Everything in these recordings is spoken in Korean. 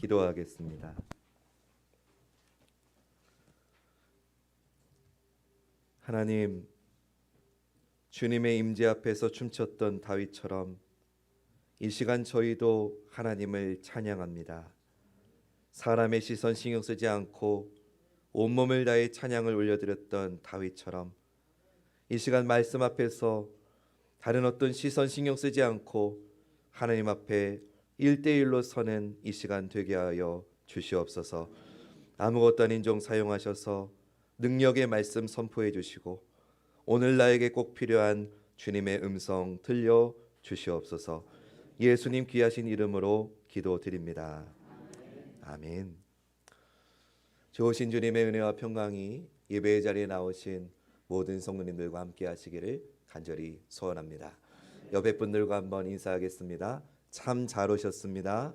기도하겠습니다. 하나님, 주님의 임재 앞에서 춤췄던 다윗처럼 이 시간 저희도 하나님을 찬양합니다. 사람의 시선 신경 쓰지 않고 온몸을 다해 찬양을 올려드렸던 다윗처럼 이 시간 말씀 앞에서 다른 어떤 시선 신경 쓰지 않고 하나님 앞에 1대1로 서는 이 시간 되게 하여 주시옵소서. 아무것도 아닌 종 사용하셔서 능력의 말씀 선포해 주시고 오늘 나에게 꼭 필요한 주님의 음성 들려 주시옵소서. 예수님 귀하신 이름으로 기도드립니다. 아멘. 좋으신 주님의 은혜와 평강이 예배의 자리에 나오신 모든 성도님들과 함께 하시기를 간절히 소원합니다. 옆에 분들과 한번 인사하겠습니다. 참 잘 오셨습니다.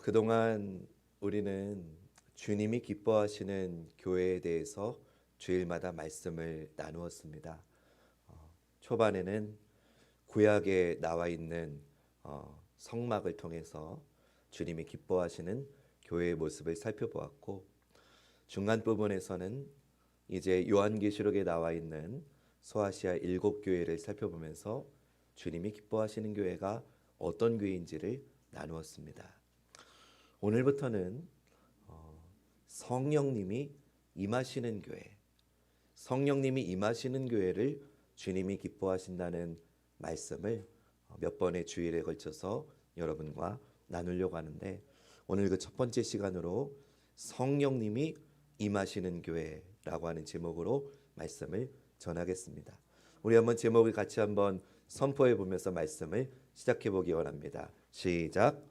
그동안 우리는 주님이 기뻐하시는 교회에 대해서 주일마다 말씀을 나누었습니다. 초반에는 구약에 나와 있는 성막을 통해서 주님이 기뻐하시는 교회의 모습을 살펴보았고, 중간 부분에서는 이제 요한계시록에 나와 있는 소아시아 7교회를 살펴보면서 주님이 기뻐하시는 교회가 어떤 교회인지를 나누었습니다. 오늘부터는 성령님이 임하시는 교회, 성령님이 임하시는 교회를 주님이 기뻐하신다는 말씀을 몇 번의 주일에 걸쳐서 여러분과 나누려고 하는데, 오늘 그 첫 번째 시간으로 성령님이 임하시는 교회라고 하는 제목으로 말씀을 전하겠습니다. 우리 한번 제목을 같이 한번 선포해 보면서 말씀을 시작해 보기 원합니다. 시작.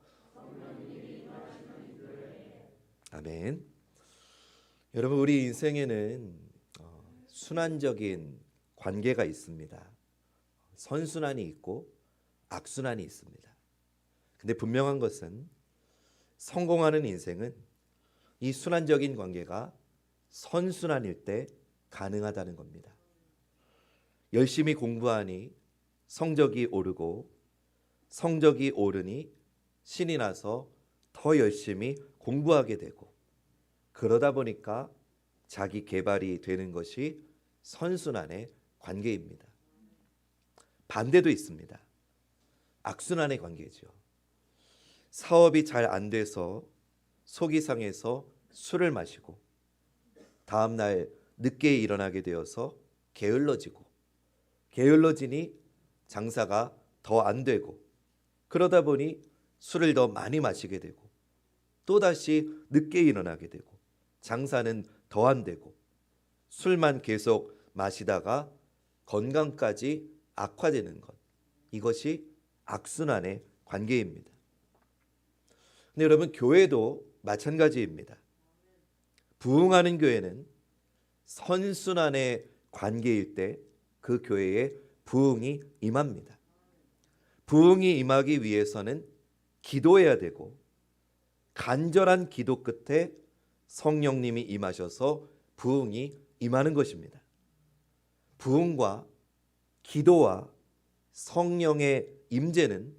아멘. 여러분, 우리 인생에는 순환적인 관계가 있습니다. 선순환이 있고 악순환이 있습니다. 근데 분명한 것은 성공하는 인생은 이 순환적인 관계가 선순환일 때 가능하다는 겁니다. 열심히 공부하니 성적이 오르고, 성적이 오르니 신이 나서 더 열심히 공부하게 되고, 그러다 보니까 자기 개발이 되는 것이 선순환의 관계입니다. 반대도 있습니다. 악순환의 관계죠. 사업이 잘 안 돼서 속이 상해서 술을 마시고, 다음 날 늦게 일어나게 되어서 게을러지니 장사가 더 안 되고, 그러다 보니 술을 더 많이 마시게 되고, 또다시 늦게 일어나게 되고, 장사는 더 안 되고, 술만 계속 마시다가 건강까지 악화되는 것, 이것이 악순환의 관계입니다. 근데 여러분, 교회도 마찬가지입니다. 부흥하는 교회는 선순환의 관계일 때 그 교회에 부흥이 임합니다. 부흥이 임하기 위해서는 기도해야 되고, 간절한 기도 끝에 성령님이 임하셔서 부흥이 임하는 것입니다. 부흥과 기도와 성령의 임재는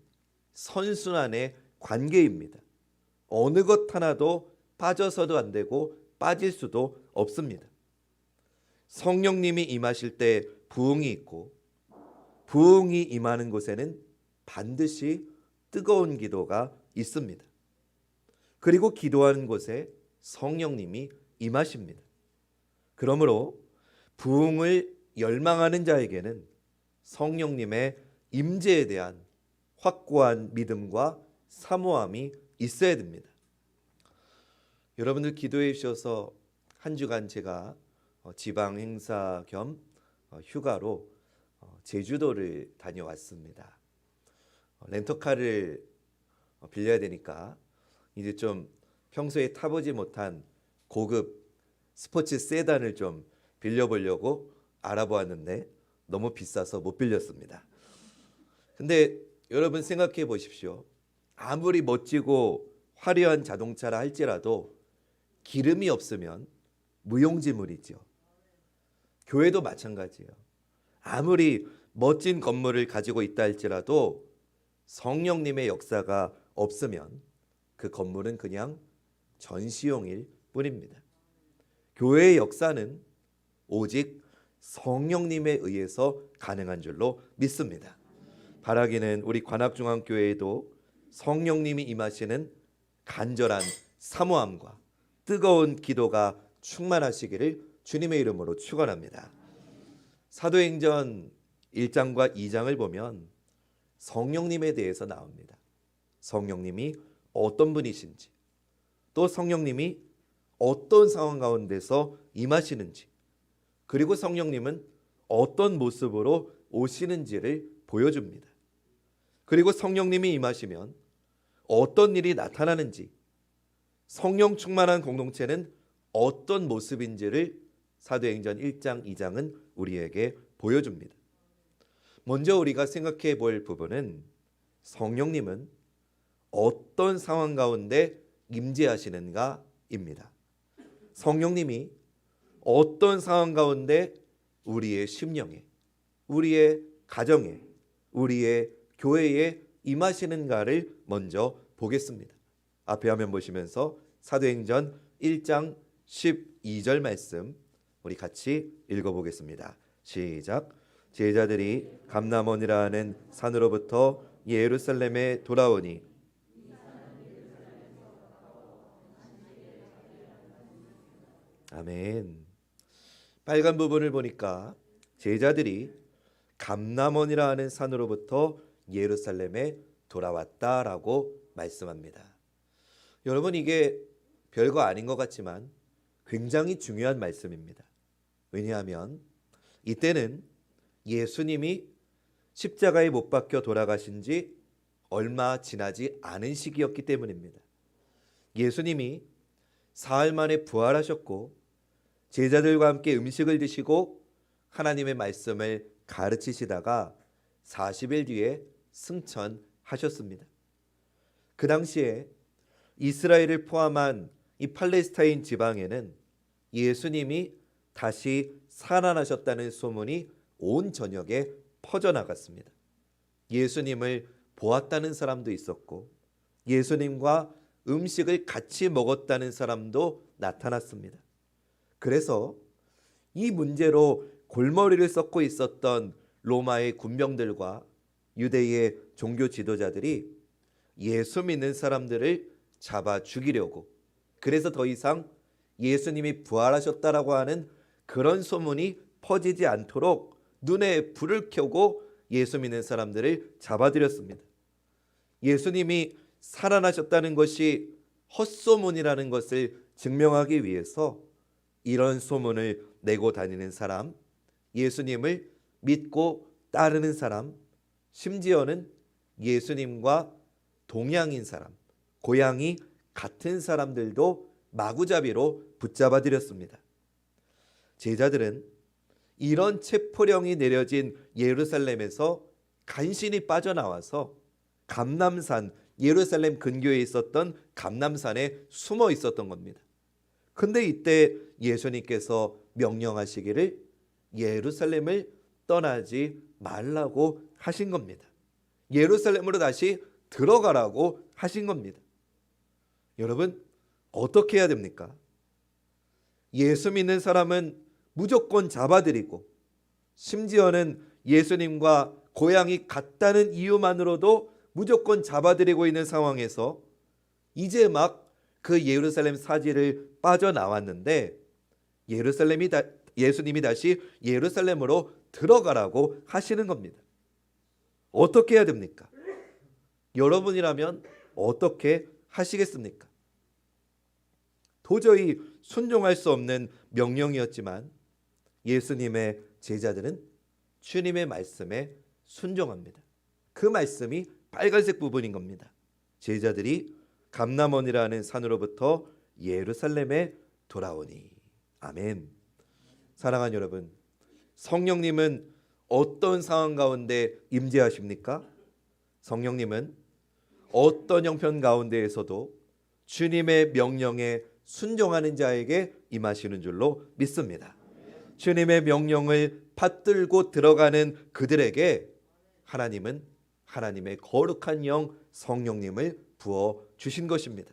선순환의 관계입니다. 어느 것 하나도 빠져서도 안 되고 빠질 수도 없습니다. 성령님이 임하실 때 부흥이 있고, 부흥이 임하는 곳에는 반드시 뜨거운 기도가 있습니다. 그리고 기도하는 곳에 성령님이 임하십니다. 그러므로 부흥을 열망하는 자에게는 성령님의 임재에 대한 확고한 믿음과 사모함이 있어야 됩니다. 여러분들 기도해 주셔서 한 주간 제가 지방 행사 겸 휴가로 제주도를 다녀왔습니다. 렌터카를 빌려야 되니까 이제 좀 평소에 타보지 못한 고급 스포츠 세단을 좀 빌려보려고 알아보았는데 너무 비싸서 못 빌렸습니다. 근데 여러분 생각해 보십시오. 아무리 멋지고 화려한 자동차라 할지라도 기름이 없으면 무용지물이죠. 교회도 마찬가지예요. 아무리 멋진 건물을 가지고 있다 할지라도 성령님의 역사가 없으면 그 건물은 그냥 전시용일 뿐입니다. 교회의 역사는 오직 성령님에 의해서 가능한 줄로 믿습니다. 바라기는 우리 관악중앙교회에도 성령님이 임하시는 간절한 사모함과 뜨거운 기도가 충만하시기를 주님의 이름으로 축원합니다. 사도행전 1장과 2장을 보면 성령님에 대해서 나옵니다. 성령님이 어떤 분이신지, 또 성령님이 어떤 상황 가운데서 임하시는지, 그리고 성령님은 어떤 모습으로 오시는지를 보여줍니다. 그리고 성령님이 임하시면 어떤 일이 나타나는지, 성령 충만한 공동체는 어떤 모습인지를 사도행전 1장, 2장은 우리에게 보여줍니다. 먼저 우리가 생각해 볼 부분은 성령님은 어떤 상황 가운데 임재하시는가입니다. 성령님이 어떤 상황 가운데 우리의 심령에, 우리의 가정에, 우리의 교회에 임하시는가를 먼저 보겠습니다. 앞에 화면 보시면서 사도행전 1장 12절 말씀 우리 같이 읽어보겠습니다. 시작. 제자들이 감람원이라 하는 산으로부터 예루살렘에 돌아오니 아멘. 빨간 부분을 보니까 제자들이 감람원이라 하는 산으로부터 예루살렘에 돌아왔다라고 말씀합니다. 여러분, 이게 별거 아닌 것 같지만 굉장히 중요한 말씀입니다. 왜냐하면 이때는 예수님이 십자가에 못 박혀 돌아가신 지 얼마 지나지 않은 시기였기 때문입니다. 예수님이 사흘 만에 부활하셨고 제자들과 함께 음식을 드시고 하나님의 말씀을 가르치시다가 40일 뒤에 승천하셨습니다. 그 당시에 이스라엘을 포함한 이 팔레스타인 지방에는 예수님이 다시 살아나셨다는 소문이 온 전역에 퍼져나갔습니다. 예수님을 보았다는 사람도 있었고 예수님과 음식을 같이 먹었다는 사람도 나타났습니다. 그래서 이 문제로 골머리를 썩고 있었던 로마의 군병들과 유대의 종교 지도자들이 예수 믿는 사람들을 잡아 죽이려고, 그래서 더 이상 예수님이 부활하셨다라고 하는 그런 소문이 퍼지지 않도록 눈에 불을 켜고 예수 믿는 사람들을 잡아들였습니다. 예수님이 살아나셨다는 것이 헛소문이라는 것을 증명하기 위해서 이런 소문을 내고 다니는 사람, 예수님을 믿고 따르는 사람, 심지어는 예수님과 동양인 사람, 고향이 같은 사람들도 마구잡이로 붙잡아들였습니다. 제자들은 이런 체포령이 내려진 예루살렘에서 간신히 빠져나와서 감람산, 예루살렘 근교에 있었던 감람산에 숨어 있었던 겁니다. 근데 이때 예수님께서 명령하시기를 예루살렘을 떠나지 말라고 하신 겁니다. 예루살렘으로 다시 들어가라고 하신 겁니다. 여러분, 어떻게 해야 됩니까? 예수 믿는 사람은 무조건 잡아들이고 심지어는 예수님과 고향이 같다는 이유만으로도 무조건 잡아들이고 있는 상황에서 이제 막 그 예루살렘 사지를 빠져나왔는데 예수님이 다시 예루살렘으로 들어가라고 하시는 겁니다. 어떻게 해야 됩니까? 여러분이라면 어떻게 하시겠습니까? 도저히 순종할 수 없는 명령이었지만 예수님의 제자들은 주님의 말씀에 순종합니다. 그 말씀이 빨간색 부분인 겁니다. 제자들이 감람원이라는 산으로부터 예루살렘에 돌아오니. 아멘. 사랑하는 여러분, 성령님은 어떤 상황 가운데 임재하십니까? 성령님은 어떤 형편 가운데에서도 주님의 명령에 순종하는 자에게 임하시는 줄로 믿습니다. 주님의 명령을 받들고 들어가는 그들에게 하나님은 하나님의 거룩한 영 성령님을 부어 주신 것입니다.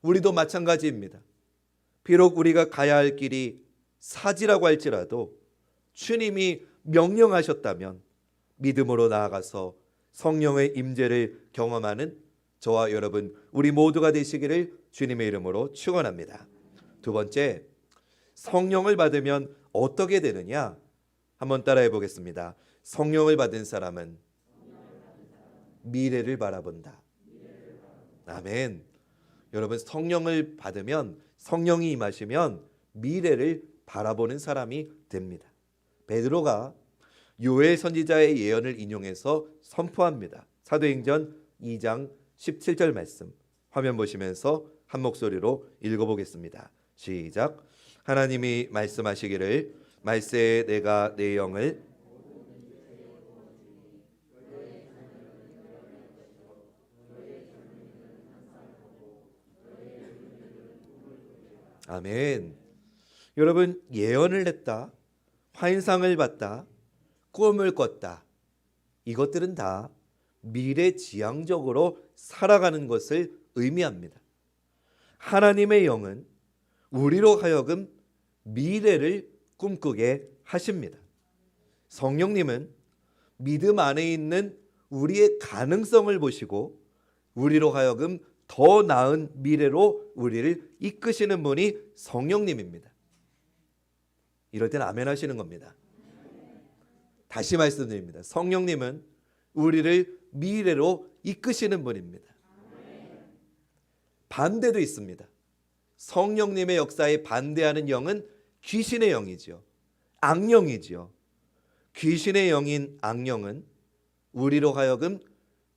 우리도 마찬가지입니다. 비록 우리가 가야 할 길이 사지라고 할지라도 주님이 명령하셨다면 믿음으로 나아가서 성령의 임재를 경험하는 저와 여러분 우리 모두가 되시기를 주님의 이름으로 축원합니다. 두 번째, 성령을 받으면 어떻게 되느냐? 한번 따라해 보겠습니다. 성령을 받은 사람은 미래를 바라본다. 아멘. 여러분, 성령을 받으면, 성령이 임하시면 미래를 바라보는 사람이 됩니다. 베드로가 요엘 선지자의 예언을 인용해서 선포합니다. 사도행전 2장 17절 말씀 화면 보시면서 한 목소리로 읽어보겠습니다. 시작. 하나님이 말씀하시기를 말세에 내가 내 영을 아멘. 여러분, 예언을 했다, 환상을 봤다, 꿈을 꿨다, 이것들은 다 미래지향적으로 살아가는 것을 의미합니다. 하나님의 영은 우리로 하여금 미래를 꿈꾸게 하십니다. 성령님은 믿음 안에 있는 우리의 가능성을 보시고 우리로 하여금 더 나은 미래로 우리를 이끄시는 분이 성령님입니다. 이럴 때는 아멘 하시는 겁니다. 다시 말씀드립니다. 성령님은 우리를 미래로 이끄시는 분입니다. 반대도 있습니다. 성령님의 역사에 반대하는 영은 귀신의 영이지요. 악령이지요. 귀신의 영인 악령은 우리로 하여금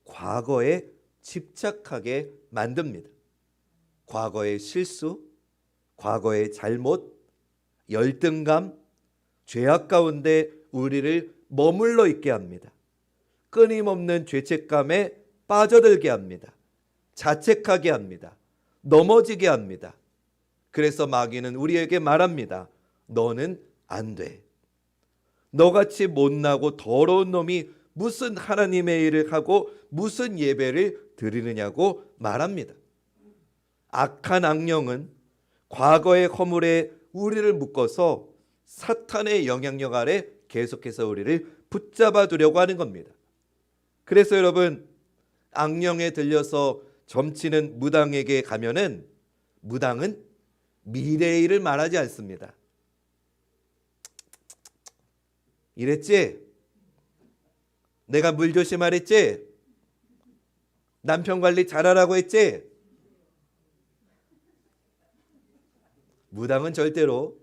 과거에 집착하게 만듭니다. 과거의 실수, 과거의 잘못, 열등감, 죄악 가운데 우리를 머물러 있게 합니다. 끊임없는 죄책감에 빠져들게 합니다. 자책하게 합니다. 넘어지게 합니다. 그래서 마귀는 우리에게 말합니다. 너는 안 돼. 너같이 못나고 더러운 놈이 무슨 하나님의 일을 하고 무슨 예배를 드리느냐고 말합니다. 악한 악령은 과거의 허물에 우리를 묶어서 사탄의 영향력 아래 계속해서 우리를 붙잡아 두려고 하는 겁니다. 그래서 여러분, 악령에 들려서 점치는 무당에게 가면은 무당은 미래의 일을 말하지 않습니다. 이랬지? 내가 물 조심하랬지? 남편 관리 잘하라고 했지? 무당은 절대로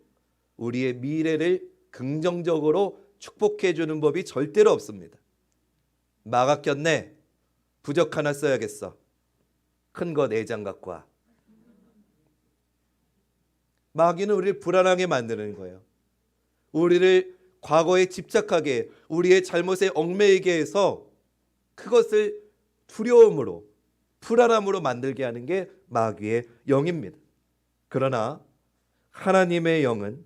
우리의 미래를 긍정적으로 축복해 주는 법이 절대로 없습니다. 마가 꼈네. 부적 하나 써야겠어. 큰 거 4장 갖고 와. 마귀는 우리를 불안하게 만드는 거예요. 우리를 과거에 집착하게, 우리의 잘못에 얽매이게 해서 그것을 두려움으로, 불안함으로 만들게 하는 게 마귀의 영입니다. 그러나 하나님의 영은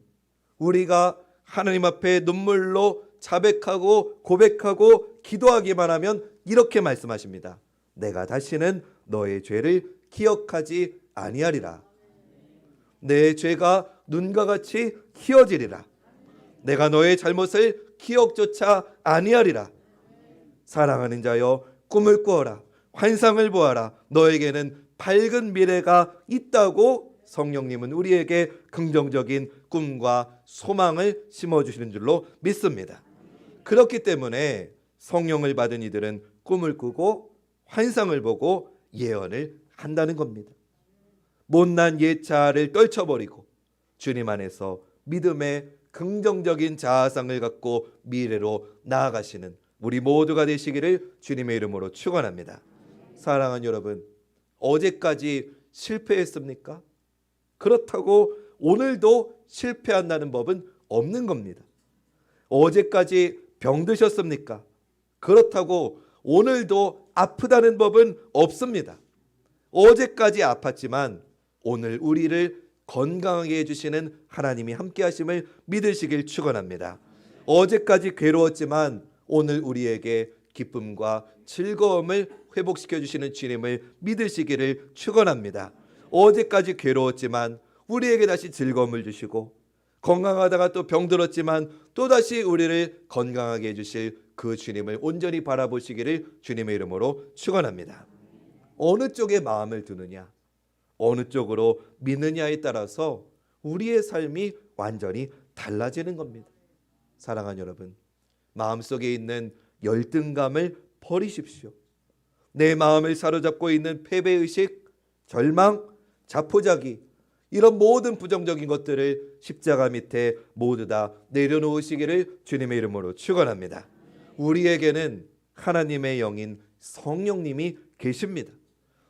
우리가 하나님 앞에 눈물로 자백하고 고백하고 기도하기만 하면 이렇게 말씀하십니다. 내가 다시는 너의 죄를 기억하지 아니하리라. 내 죄가 눈과 같이 희어지리라. 내가 너의 잘못을 기억조차 아니하리라. 사랑하는 자여, 꿈을 꾸어라. 환상을 보아라. 너에게는 밝은 미래가 있다고 성령님은 우리에게 긍정적인 꿈과 소망을 심어주시는 줄로 믿습니다. 그렇기 때문에 성령을 받은 이들은 꿈을 꾸고 환상을 보고 예언을 한다는 겁니다. 못난 옛자를 떨쳐버리고 주님 안에서 믿음의 긍정적인 자아상을 갖고 미래로 나아가시는 우리 모두가 되시기를 주님의 이름으로 축원합니다. 사랑하는 여러분, 어제까지 실패했습니까? 그렇다고 오늘도 실패한다는 법은 없는 겁니다. 어제까지 병드셨습니까? 그렇다고 오늘도 아프다는 법은 없습니다. 어제까지 아팠지만 오늘 우리를 건강하게 해주시는 하나님이 함께 하심을 믿으시길 축원합니다. 어제까지 괴로웠지만 오늘 우리에게 기쁨과 즐거움을 회복시켜 주시는 주님을 믿으시기를 축원합니다. 어제까지 괴로웠지만 우리에게 다시 즐거움을 주시고, 건강하다가 또 병들었지만 또다시 우리를 건강하게 해주실 그 주님을 온전히 바라보시기를 주님의 이름으로 축원합니다. 어느 쪽에 마음을 두느냐, 어느 쪽으로 믿느냐에 따라서 우리의 삶이 완전히 달라지는 겁니다. 사랑하는 여러분, 마음속에 있는 열등감을 버리십시오. 내 마음을 사로잡고 있는 패배의식, 절망, 자포자기, 이런 모든 부정적인 것들을 십자가 밑에 모두 다 내려놓으시기를 주님의 이름으로 축원합니다. 우리에게는 하나님의 영인 성령님이 계십니다.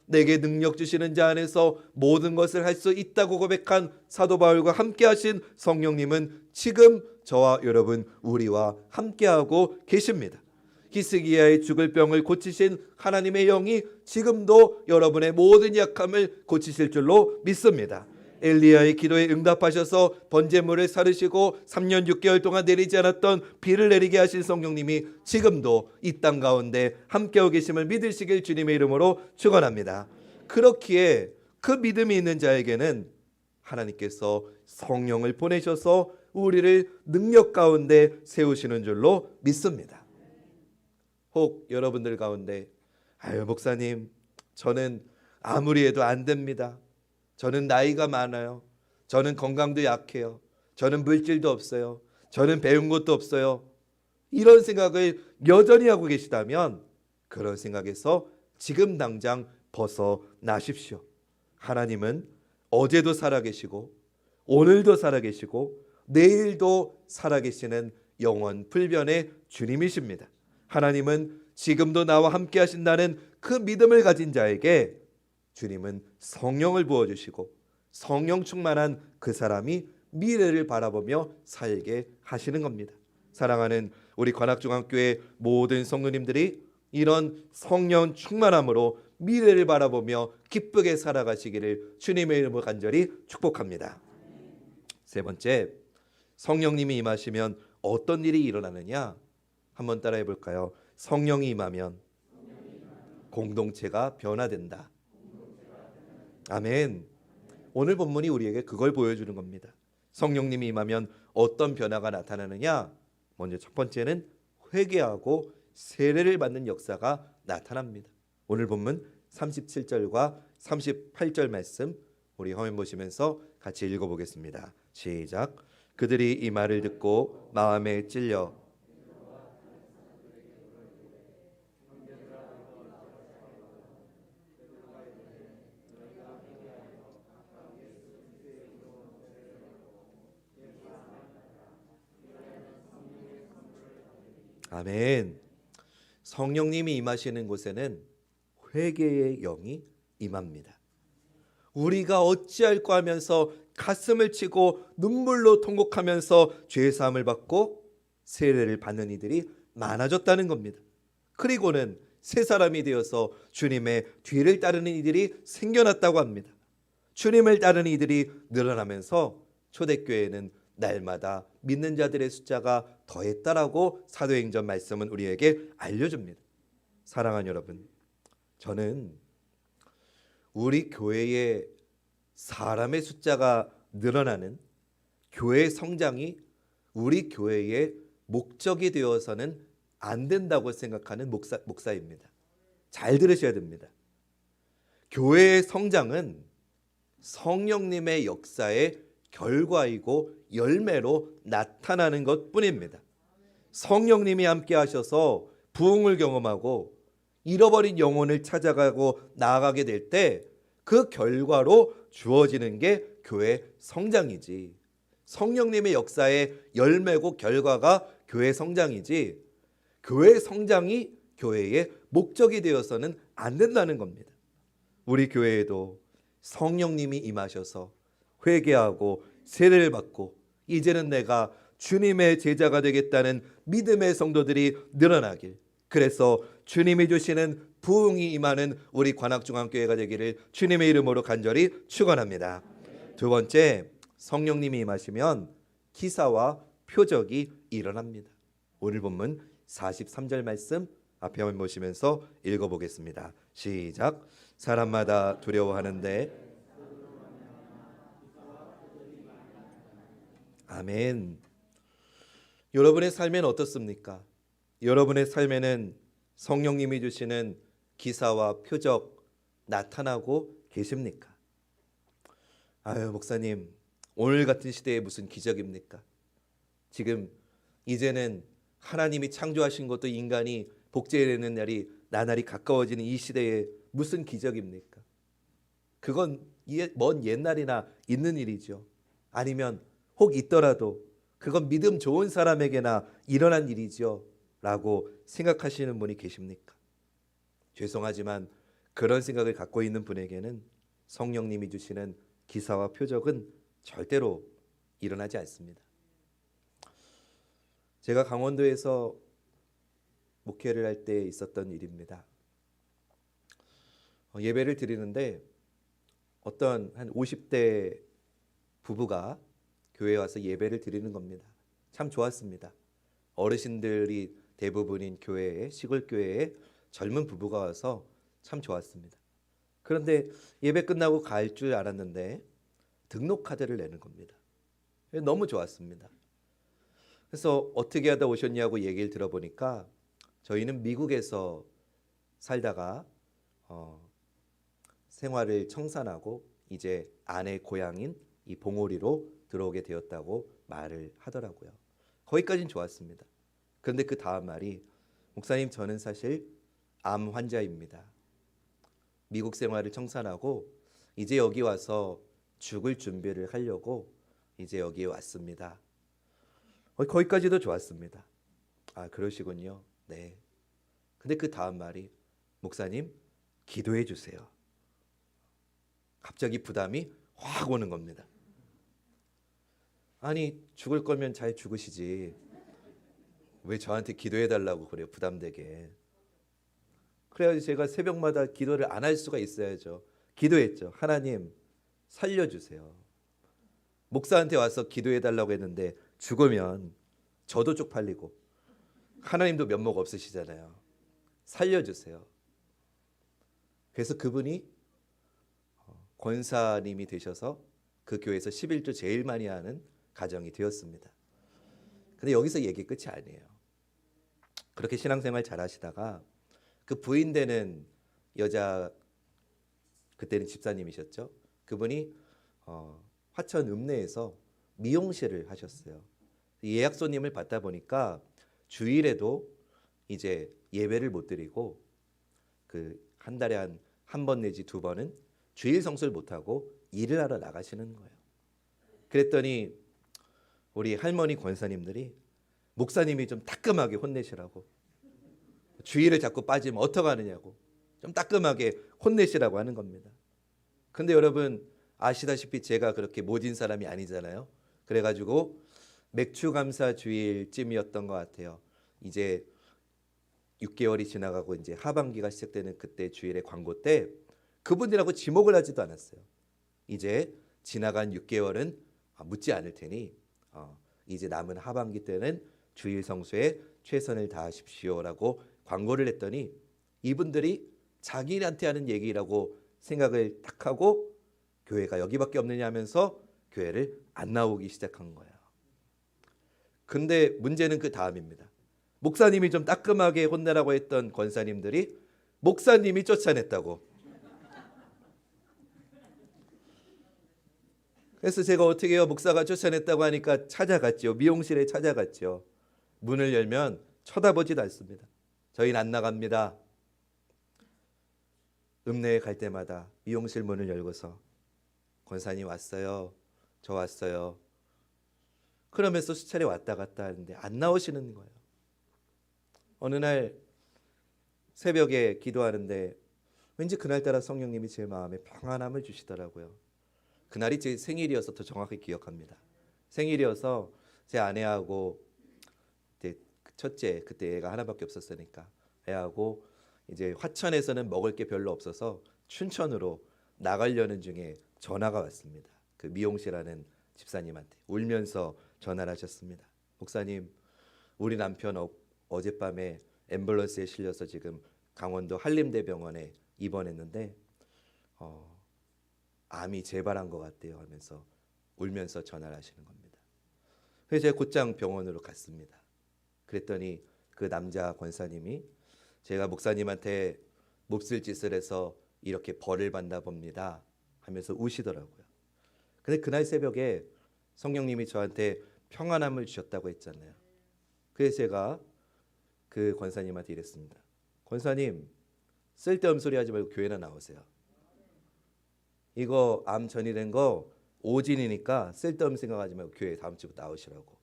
내게 능력 주시는 자 안에서 모든 것을 할 수 있다고 고백한 사도 바울과 함께 하신 성령님은 지금 저와 여러분 우리와 함께하고 계십니다. 히스기야의 죽을 병을 고치신 하나님의 영이 지금도 여러분의 모든 약함을 고치실 줄로 믿습니다. 엘리야의 기도에 응답하셔서 번제물을 사르시고 3년 6개월 동안 내리지 않았던 비를 내리게 하신 성령님이 지금도 이 땅 가운데 함께하고 계심을 믿으시길 주님의 이름으로 축원합니다. 그렇기에 그 믿음이 있는 자에게는 하나님께서 성령을 보내셔서 우리를 능력 가운데 세우시는 줄로 믿습니다. 혹 여러분들 가운데 목사님, 저는 아무리 해도 안 됩니다. 저는 나이가 많아요. 저는 건강도 약해요. 저는 물질도 없어요. 저는 배운 것도 없어요. 이런 생각을 여전히 하고 계시다면 그런 생각에서 지금 당장 벗어나십시오. 하나님은 어제도 살아계시고 오늘도 살아계시고 내일도 살아계시는 영원 불변의 주님이십니다. 하나님은 지금도 나와 함께 하신다는 그 믿음을 가진 자에게 주님은 성령을 부어주시고 성령 충만한 그 사람이 미래를 바라보며 살게 하시는 겁니다. 사랑하는 우리 관악중앙교회 모든 성도님들이 이런 성령 충만함으로 미래를 바라보며 기쁘게 살아가시기를 주님의 이름으로 간절히 축복합니다. 세 번째, 성령님이 임하시면 어떤 일이 일어나느냐? 한번 따라해 볼까요? 성령이 임하면 공동체가 변화된다. 아멘. 오늘 본문이 우리에게 그걸 보여주는 겁니다. 성령님이 임하면 어떤 변화가 나타나느냐? 먼저 첫 번째는 회개하고 세례를 받는 역사가 나타납니다. 오늘 본문 37절과 38절 말씀 우리 화면 보시면서 같이 읽어보겠습니다. 시작. 그들이 이 말을 듣고 마음에 찔려 아멘. 성령님이 임하시는 곳에는 회개의 영이 임합니다. 우리가 어찌할까 하면서 가슴을 치고 눈물로 통곡하면서 죄 사함을 받고 세례를 받는 이들이 많아졌다는 겁니다. 그리고는 새 사람이 되어서 주님의 뒤를 따르는 이들이 생겨났다고 합니다. 주님을 따르는 이들이 늘어나면서 초대교회는 날마다 믿는 자들의 숫자가 더했다라고 사도행전 말씀은 우리에게 알려줍니다. 사랑하는 여러분, 저는 우리 교회의 사람의 숫자가 늘어나는 교회 성장이 우리 교회의 목적이 되어서는 안 된다고 생각하는 목사입니다. 잘 들으셔야 됩니다. 교회의 성장은 성령님의 역사의 결과이고 열매로 나타나는 것뿐입니다. 성령님이 함께 하셔서 부흥을 경험하고 잃어버린 영혼을 찾아가고 나아가게 될 때 그 결과로 주어지는 게 교회 성장이지, 성령님의 역사의 열매고 결과가 교회 성장이지, 교회 성장이 교회의 목적이 되어서는 안 된다는 겁니다. 우리 교회에도 성령님이 임하셔서 회개하고 세례를 받고 이제는 내가 주님의 제자가 되겠다는 믿음의 성도들이 늘어나길, 그래서 주님이 주시는 부흥이 임하는 우리 관악중앙교회가 되기를 주님의 이름으로 간절히 축원합니다. 두 번째, 성령님이 임하시면 기사와 표적이 일어납니다. 오늘 본문 43절 말씀 앞에 한번 보시면서 읽어보겠습니다. 시작. 사람마다 두려워하는데 아멘. 여러분의 삶에는 어떻습니까? 여러분의 삶에는 성령님이 주시는 기사와 표적 나타나고 계십니까? 아유, 목사님, 오늘 같은 시대에 무슨 기적입니까? 지금 이제는 하나님이 창조하신 것도 인간이 복제되는 날이 나날이 가까워지는 이 시대에 무슨 기적입니까? 그건 먼 옛날이나 있는 일이죠. 아니면 혹 있더라도 그건 믿음 좋은 사람에게나 일어난 일이죠 라고 생각하시는 분이 계십니까? 죄송하지만 그런 생각을 갖고 있는 분에게는 성령님이 주시는 기사와 표적은 절대로 일어나지 않습니다. 제가 강원도에서 목회를 할 때 있었던 일입니다. 예배를 드리는데 어떤 한 50대 부부가 교회에 와서 예배를 드리는 겁니다. 참 좋았습니다. 어르신들이 대부분인 교회에, 시골 교회에 젊은 부부가 와서 참 좋았습니다. 그런데 예배 끝나고 갈 줄 알았는데 등록카드를 내는 겁니다. 너무 좋았습니다. 그래서 어떻게 하다 오셨냐고 얘기를 들어보니까 저희는 미국에서 살다가 생활을 청산하고 이제 아내 고향인 이 봉오리로 들어오게 되었다고 말을 하더라고요. 거기까지는 좋았습니다. 그런데 그 다음 말이 목사님, 저는 사실 암 환자입니다. 미국 생활을 청산하고 이제 여기 와서 죽을 준비를 하려고 이제 여기에 왔습니다. 거기까지도 좋았습니다. 아, 그러시군요. 네. 근데 그 다음 말이 목사님, 기도해 주세요. 갑자기 부담이 확 오는 겁니다. 아니, 죽을 거면 잘 죽으시지. 왜 저한테 기도해 달라고 그래요, 부담되게. 그래야지 제가 새벽마다 기도를 안 할 수가 있어야죠. 기도했죠. 하나님, 살려주세요. 목사한테 와서 기도해 달라고 했는데 죽으면 저도 쪽팔리고 하나님도 면목 없으시잖아요. 살려주세요. 그래서 그분이 권사님이 되셔서 그 교회에서 11조 제일 많이 하는 가정이 되었습니다. 근데 여기서 얘기 끝이 아니에요. 그렇게 신앙생활 잘 하시다가 그 부인 되는 여자, 그때는 집사님이셨죠. 그분이 화천 읍내에서 미용실을 하셨어요. 예약 손님을 받다 보니까 주일에도 이제 예배를 못 드리고 그 한 달에 한 번 내지 두 번은 주일 성수를 못 하고 일을 하러 나가시는 거예요. 그랬더니 우리 할머니 권사님들이 목사님이 좀 따끔하게 혼내시라고, 주일을 자꾸 빠지면 어떡하느냐고 좀 따끔하게 혼내시라고 하는 겁니다. 근데 여러분 아시다시피 제가 그렇게 모진 사람이 아니잖아요. 그래가지고 맥추감사 주일쯤이었던 것 같아요. 이제 6개월이 지나가고 이제 하반기가 시작되는 그때 주일의 광고 때 그분들하고 지목을 하지도 않았어요. 이제 지나간 6개월은 묻지 않을 테니 이제 남은 하반기 때는 주일 성수에 최선을 다하십시오라고 광고를 했더니 이분들이 자기한테 하는 얘기라고 생각을 딱 하고 교회가 여기밖에 없느냐 하면서 교회를 안 나오기 시작한 거예요. 근데 문제는 그 다음입니다. 목사님이 좀 따끔하게 혼내라고 했던 권사님들이 목사님이 쫓아냈다고. 그래서 제가 어떻게 해요? 목사가 쫓아냈다고 하니까 찾아갔죠. 미용실에 찾아갔죠. 문을 열면 쳐다보지도 않습니다. 저희는 안 나갑니다. 읍내에 갈 때마다 미용실 문을 열고서 권사님 왔어요. 저 왔어요. 그러면서 수차례 왔다 갔다 하는데 안 나오시는 거예요. 어느 날 새벽에 기도하는데 왠지 그날따라 성령님이 제 마음에 평안함을 주시더라고요. 그날이 제 생일이어서 더 정확히 기억합니다. 생일이어서 제 아내하고 그때 첫째, 그때 애가 하나밖에 없었으니까 애하고 이제 화천에서는 먹을 게 별로 없어서 춘천으로 나가려는 중에 전화가 왔습니다. 그 미용실하는 집사님한테 울면서 전화를 하셨습니다. 목사님, 우리 남편 어젯밤에 앰뷸런스에 실려서 지금 강원도 한림대병원에 입원했는데 암이 재발한 것 같대요 하면서 울면서 전화를 하시는 겁니다. 그래서 제가 곧장 병원으로 갔습니다. 그랬더니 그 남자 권사님이 제가 목사님한테 몹쓸 짓을 해서 이렇게 벌을 받나 봅니다 하면서 우시더라고요. 근데 그날 새벽에 성령님이 저한테 평안함을 주셨다고 했잖아요. 그래서 제가 그 권사님한테 이랬습니다. 권사님, 쓸데없는 소리 하지 말고 교회나 나오세요. 이거 암 전이된 거 오진이니까 쓸데없는 생각하지 말고 교회 다음 주부터 나오시라고.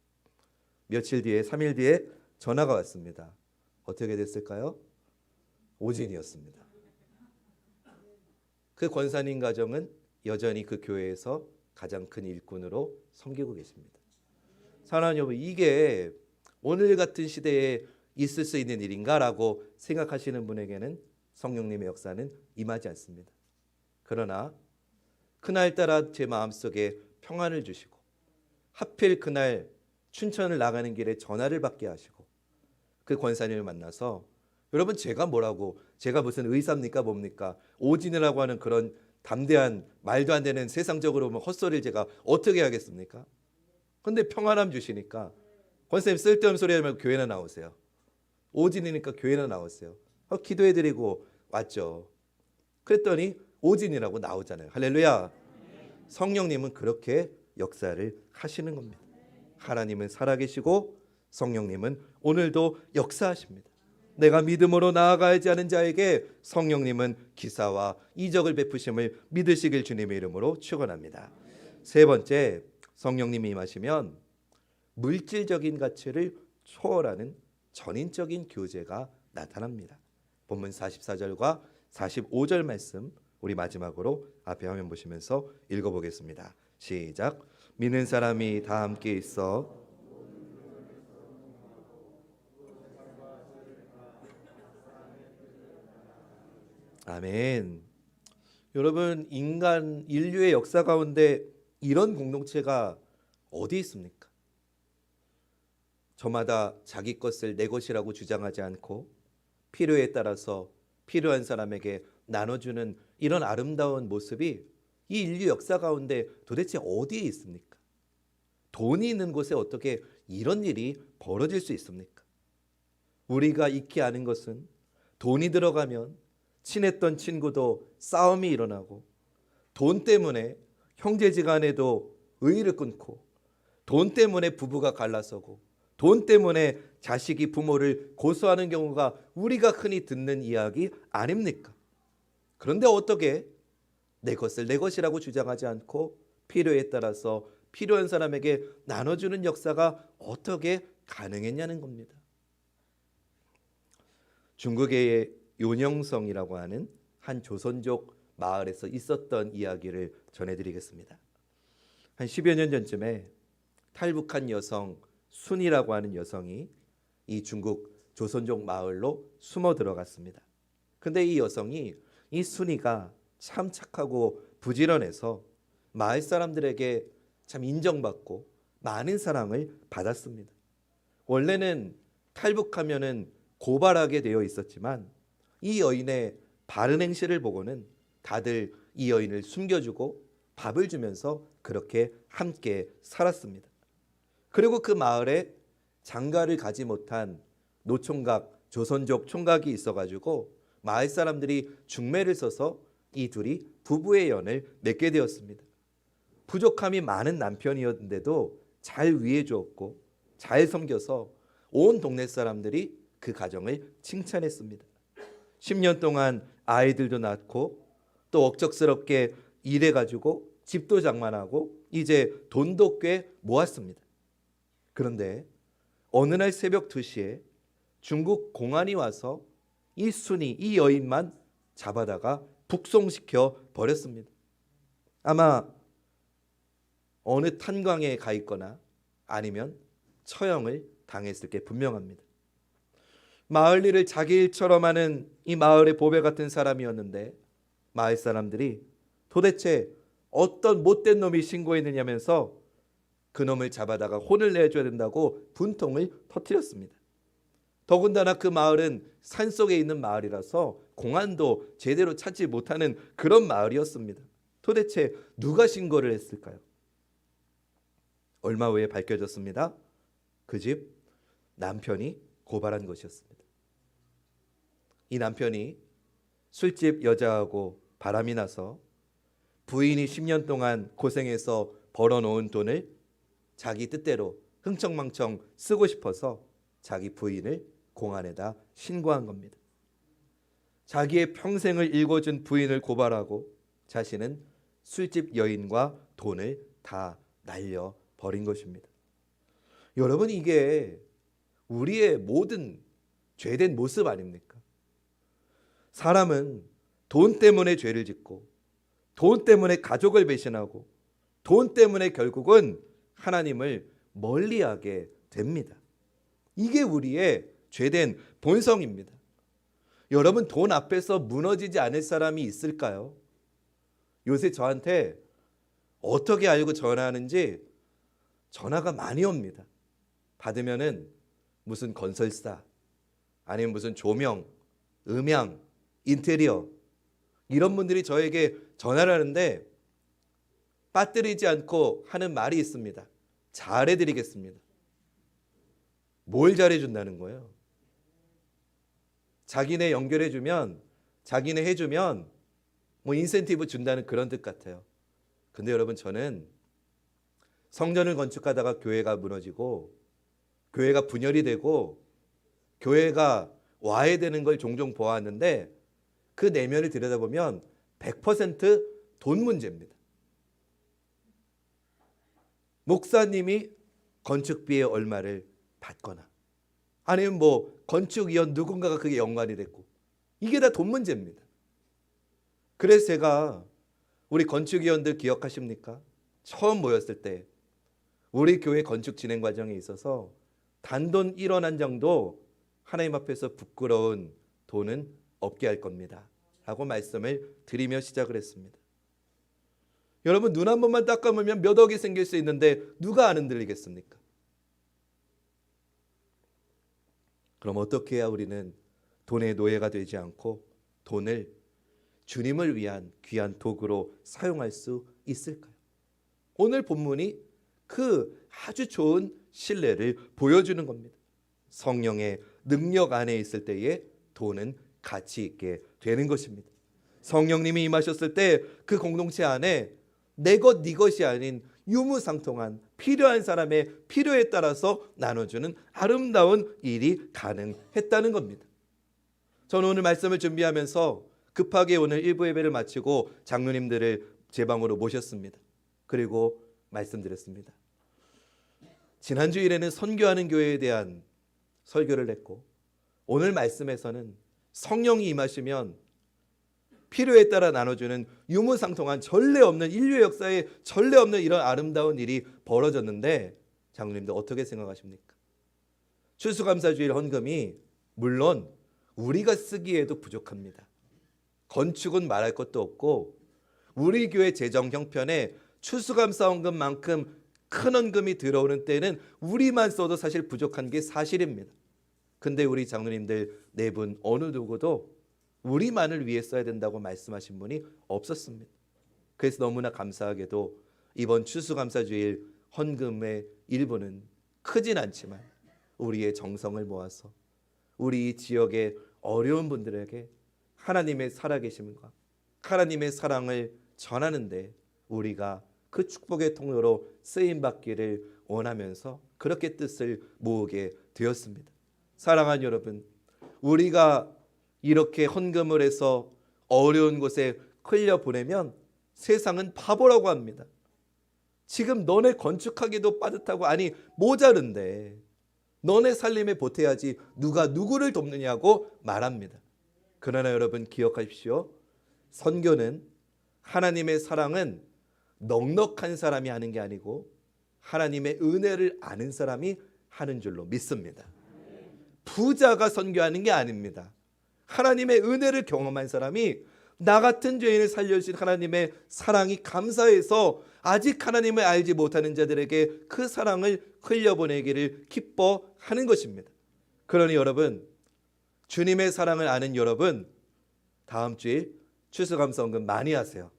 며칠 뒤에 3일 뒤에 전화가 왔습니다. 어떻게 됐을까요? 오진이었습니다. 그 권사님 가정은 여전히 그 교회에서 가장 큰 일꾼으로 섬기고 계십니다. 사랑하는 여러분, 이게 오늘 같은 시대에 있을 수 있는 일인가라고 생각하시는 분에게는 성령님의 역사는 임하지 않습니다. 그러나 그날따라 제 마음속에 평안을 주시고 하필 그날 춘천을 나가는 길에 전화를 받게 하시고 그 권사님을 만나서 여러분 제가 무슨 의사입니까 뭡니까 오진이라고 하는 그런 담대한 말도 안 되는 세상적으로 헛소리를 제가 어떻게 하겠습니까? 근데 평안함 주시니까 권사님 쓸데없는 소리 하지 말고 교회나 나오세요. 오진이니까 교회나 나오세요. 기도해드리고 왔죠. 그랬더니 오진이라고 나오잖아요. 할렐루야. 성령님은 그렇게 역사를 하시는 겁니다. 하나님은 살아계시고 성령님은 오늘도 역사하십니다. 내가 믿음으로 나아가지 않은 자에게 성령님은 기사와 이적을 베푸심을 믿으시길 주님의 이름으로 축원합니다. 세 번째, 성령님이 임하시면 물질적인 가치를 초월하는 전인적인 교제가 나타납니다. 본문 44절과 45절 말씀 우리 마지막으로 앞에 화면 보시면서 읽어보겠습니다. 시작. 믿는 사람이 다 함께 있어 아멘. 여러분, 인류의 역사 가운데 이런 공동체가 어디 있습니까? 저마다 자기 것을 내 것이라고 주장하지 않고 필요에 따라서 필요한 사람에게 나눠주는 이런 아름다운 모습이 이 인류 역사 가운데 도대체 어디에 있습니까? 돈이 있는 곳에 어떻게 이런 일이 벌어질 수 있습니까? 우리가 익히 아는 것은 돈이 들어가면 친했던 친구도 싸움이 일어나고 돈 때문에 형제지간에도 의의를 끊고 돈 때문에 부부가 갈라서고 돈 때문에 자식이 부모를 고소하는 경우가 우리가 흔히 듣는 이야기 아닙니까? 그런데 어떻게 내 것을 내 것이라고 주장하지 않고 필요에 따라서 필요한 사람에게 나눠주는 역사가 어떻게 가능했냐는 겁니다. 중국의 요녕성이라고 하는 한 조선족 마을에서 있었던 이야기를 전해드리겠습니다. 한 10여 년 전쯤에 탈북한 여성 순이라고 하는 여성이 이 중국 조선족 마을로 숨어 들어갔습니다. 근데 이 여성이 이 순이가 참 착하고 부지런해서 마을 사람들에게 참 인정받고 많은 사랑을 받았습니다. 원래는 탈북하면은 고발하게 되어 있었지만 이 여인의 바른 행실을 보고는 다들 이 여인을 숨겨주고 밥을 주면서 그렇게 함께 살았습니다. 그리고 그 마을에 장가를 가지 못한 노총각, 조선족 총각이 있어가지고 마을 사람들이 중매를 써서 이 둘이 부부의 연을 맺게 되었습니다. 부족함이 많은 남편이었는데도 잘 위해 주었고 잘 섬겨서 온 동네 사람들이 그 가정을 칭찬했습니다. 10년 동안 아이들도 낳고 또 억척스럽게 일해가지고 집도 장만하고 이제 돈도 꽤 모았습니다. 그런데 어느 날 새벽 2시에 중국 공안이 와서 이 순이, 이 여인만 잡아다가 북송시켜 버렸습니다. 아마 어느 탄광에 가 있거나 아니면 처형을 당했을 게 분명합니다. 마을 일을 자기 일처럼 하는 이 마을의 보배 같은 사람이었는데 마을 사람들이 도대체 어떤 못된 놈이 신고했느냐면서 그 놈을 잡아다가 혼을 내줘야 된다고 분통을 터뜨렸습니다. 더군다나 그 마을은 산속에 있는 마을이라서 공안도 제대로 찾지 못하는 그런 마을이었습니다. 도대체 누가 신고를 했을까요? 얼마 후에 밝혀졌습니다. 그 집 남편이 고발한 것이었습니다. 이 남편이 술집 여자하고 바람이 나서 부인이 10년 동안 고생해서 벌어놓은 돈을 자기 뜻대로 흥청망청 쓰고 싶어서 자기 부인을 공안에다 신고한 겁니다. 자기의 평생을 일궈준 부인을 고발하고 자신은 술집 여인과 돈을 다 날려버린 것입니다. 여러분, 이게 우리의 모든 죄된 모습 아닙니까? 사람은 돈 때문에 죄를 짓고 돈 때문에 가족을 배신하고 돈 때문에 결국은 하나님을 멀리하게 됩니다. 이게 우리의 죄된 본성입니다. 여러분, 돈 앞에서 무너지지 않을 사람이 있을까요? 요새 저한테 어떻게 알고 전화하는지 전화가 많이 옵니다. 받으면은 무슨 건설사 아니면 무슨 조명, 음향, 인테리어 이런 분들이 저에게 전화를 하는데 빠뜨리지 않고 하는 말이 있습니다. 잘해드리겠습니다. 뭘 잘해준다는 거예요? 자기네 연결해주면, 자기네 해주면 뭐 인센티브 준다는 그런 뜻 같아요. 근데 여러분, 저는 성전을 건축하다가 교회가 무너지고 교회가 분열이 되고 교회가 와해되는 걸 종종 보았는데 그 내면을 들여다보면 100% 문제입니다. 목사님이 건축비의 얼마를 받거나 아니면 뭐 건축위원 누군가가 그게 연관이 됐고 이게 다 돈 문제입니다. 그래서 제가 우리 건축위원들 기억하십니까? 처음 모였을 때 우리 교회 건축 진행 과정에 있어서 단돈 1원 한 정도 하나님 앞에서 부끄러운 돈은 없게 할 겁니다 라고 말씀을 드리며 시작을 했습니다. 여러분, 눈 한 번만 딱 감으면 몇 억이 생길 수 있는데 누가 안 흔들리겠습니까? 그럼 어떻게 해야 우리는 돈의 노예가 되지 않고 돈을 주님을 위한 귀한 도구로 사용할 수 있을까요? 오늘 본문이 그 아주 좋은 신뢰를 보여주는 겁니다. 성령의 능력 안에 있을 때에 돈은 가치 있게 되는 것입니다. 성령님이 임하셨을 때 그 공동체 안에 내 것, 네 것이 아닌 유무상통한 필요한 사람의 필요에 따라서 나눠주는 아름다운 일이 가능했다는 겁니다. 저는 오늘 말씀을 준비하면서 급하게 오늘 1부 예배를 마치고 장로님들을 제 방으로 모셨습니다. 그리고 말씀드렸습니다. 지난 주일에는 선교하는 교회에 대한 설교를 했고 오늘 말씀에서는 성령이 임하시면 필요에 따라 나눠주는 유무상통한 전례 없는 인류 역사에 전례 없는 이런 아름다운 일이 벌어졌는데 장로님들 어떻게 생각하십니까? 추수감사주일 헌금이 물론 우리가 쓰기에도 부족합니다. 건축은 말할 것도 없고 우리 교회 재정 형편에 추수감사 헌금만큼 큰 헌금이 들어오는 때는 우리만 써도 사실 부족한 게 사실입니다. 근데 우리 장로님들 네 분 어느 누구도 우리만을 위해 써야 된다고 말씀하신 분이 없었습니다. 그래서 너무나 감사하게도 이번 추수감사주일 헌금의 일부는 크진 않지만 우리의 정성을 모아서 우리 지역의 어려운 분들에게 하나님의 살아계심과 하나님의 사랑을 전하는데 우리가 그 축복의 통로로 쓰임받기를 원하면서 그렇게 뜻을 모으게 되었습니다. 사랑하는 여러분, 우리가 이렇게 헌금을 해서 어려운 곳에 흘려보내면 세상은 바보라고 합니다. 지금 너네 건축하기도 빠듯하고 아니 모자른데 너네 살림에 보태야지 누가 누구를 돕느냐고 말합니다. 그러나 여러분 기억하십시오. 선교는 하나님의 사랑은 넉넉한 사람이 하는 게 아니고 하나님의 은혜를 아는 사람이 하는 줄로 믿습니다. 부자가 선교하는 게 아닙니다. 하나님의 은혜를 경험한 사람이 나 같은 죄인을 살려주신 하나님의 사랑이 감사해서 아직 하나님을 알지 못하는 자들에게 그 사랑을 흘려보내기를 기뻐하는 것입니다. 그러니 여러분, 주님의 사랑을 아는 여러분, 다음 주에 추수감사헌금 많이 하세요.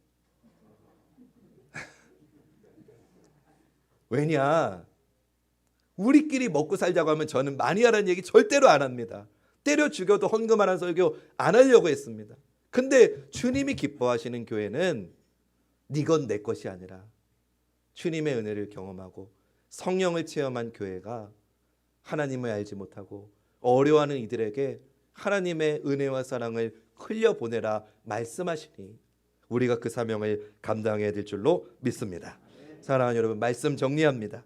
왜냐? 우리끼리 먹고 살자고 하면 저는 많이 하라는 얘기 절대로 안 합니다. 때려 죽여도 헌금하라는 설교 안 하려고 했습니다. 근데 주님이 기뻐하시는 교회는 네 건 내 것이 아니라 주님의 은혜를 경험하고 성령을 체험한 교회가 하나님을 알지 못하고 어려워하는 이들에게 하나님의 은혜와 사랑을 흘려보내라 말씀하시니 우리가 그 사명을 감당해야 될 줄로 믿습니다. 사랑하는 여러분, 말씀 정리합니다.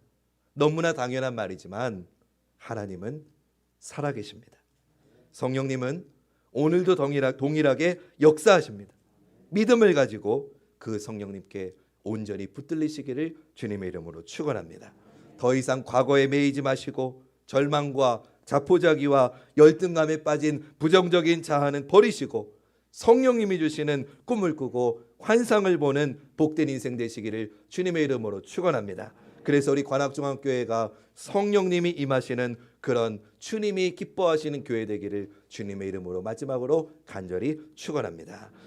너무나 당연한 말이지만 하나님은 살아계십니다. 성령님은 오늘도 동일하게 역사하십니다. 믿음을 가지고 그 성령님께 온전히 붙들리시기를 주님의 이름으로 축원합니다. 더 이상 과거에 매이지 마시고 절망과 자포자기와 열등감에 빠진 부정적인 자아는 버리시고 성령님이 주시는 꿈을 꾸고 환상을 보는 복된 인생 되시기를 주님의 이름으로 축원합니다. 그래서 우리 관악중앙교회가 성령님이 임하시는 그런 주님이 기뻐하시는 교회 되기를 주님의 이름으로 마지막으로 간절히 축원합니다.